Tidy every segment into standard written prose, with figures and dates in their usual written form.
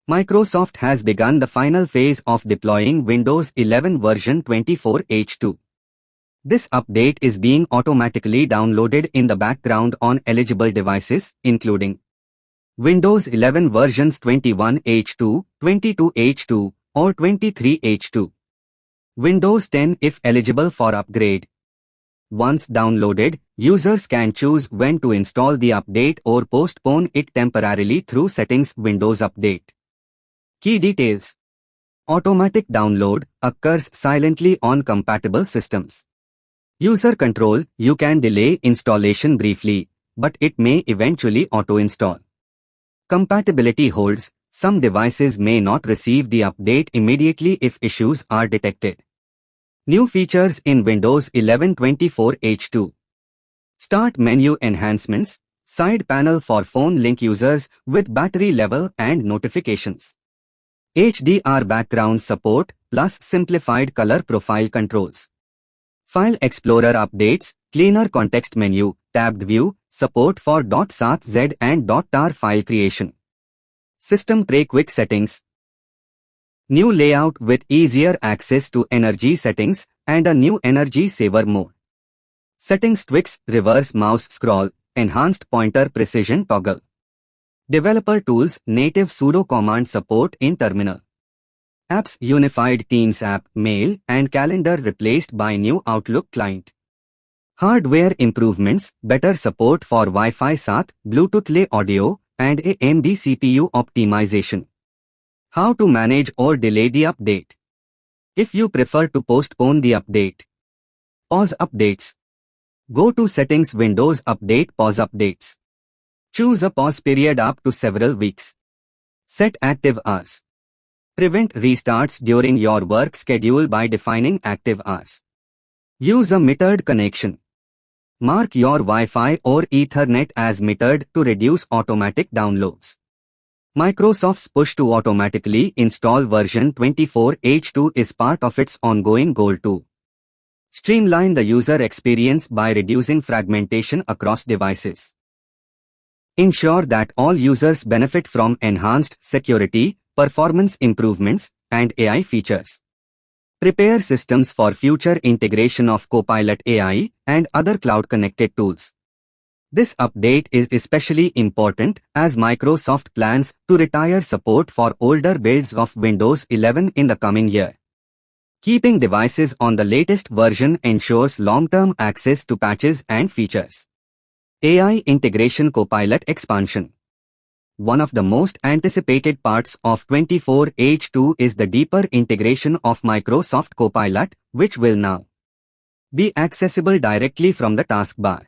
Microsoft has begun the final phase of deploying Windows 11 version 24H2. This update is being automatically downloaded in the background on eligible devices, including Windows 11 versions 21H2, 22H2, or 23H2. Windows 10 if eligible for upgrade. Once downloaded, users can choose when to install the update or postpone it temporarily through Settings Windows Update. Key details. Automatic download occurs silently on compatible systems. User control, you can delay installation briefly, but it may eventually auto-install. Compatibility holds, some devices may not receive the update immediately if issues are detected. New features in Windows 11 24H2. Start menu enhancements, side panel for phone link users with battery level and notifications. HDR background support plus simplified color profile controls. File Explorer updates, cleaner context menu, tabbed view, support for .sys and .tar file creation. System tray quick settings. New layout with easier access to energy settings and a new energy saver mode. Settings tweaks, reverse mouse scroll, enhanced pointer precision toggle. Developer tools, native sudo command support in terminal. Apps, unified Teams app, mail and calendar replaced by new Outlook client. Hardware improvements, better support for Wi-Fi 7, Bluetooth Low audio and AMD CPU optimization. How to manage or delay the update. If you prefer to postpone the update. Pause updates. Go to Settings Windows Update Pause updates. Choose a pause period up to several weeks. Set active hours. Prevent restarts during your work schedule by defining active hours. Use a metered connection. Mark your Wi-Fi or Ethernet as metered to reduce automatic downloads. Microsoft's push to automatically install version 24H2 is part of its ongoing goal to streamline the user experience by reducing fragmentation across devices. Ensure that all users benefit from enhanced security, performance improvements, and AI features. Prepare systems for future integration of Copilot AI and other cloud-connected tools. This update is especially important as Microsoft plans to retire support for older builds of Windows 11 in the coming year. Keeping devices on the latest version ensures long-term access to patches and features. AI integration Copilot expansion. One of the most anticipated parts of 24H2 is the deeper integration of Microsoft Copilot, which will now be accessible directly from the taskbar.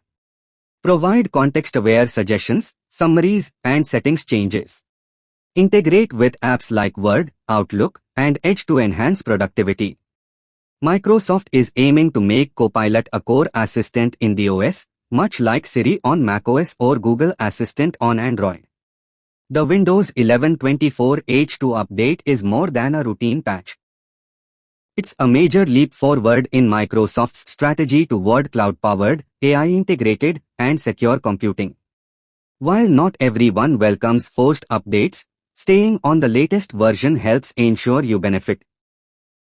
Provide context-aware suggestions, summaries, and settings changes. Integrate with apps like Word, Outlook, and Edge to enhance productivity. Microsoft is aiming to make Copilot a core assistant in the OS, much like Siri on macOS or Google Assistant on Android. The Windows 11 24H2 update is more than a routine patch. It's a major leap forward in Microsoft's strategy toward cloud-powered, AI-integrated, and secure computing. While not everyone welcomes forced updates, staying on the latest version helps ensure you benefit.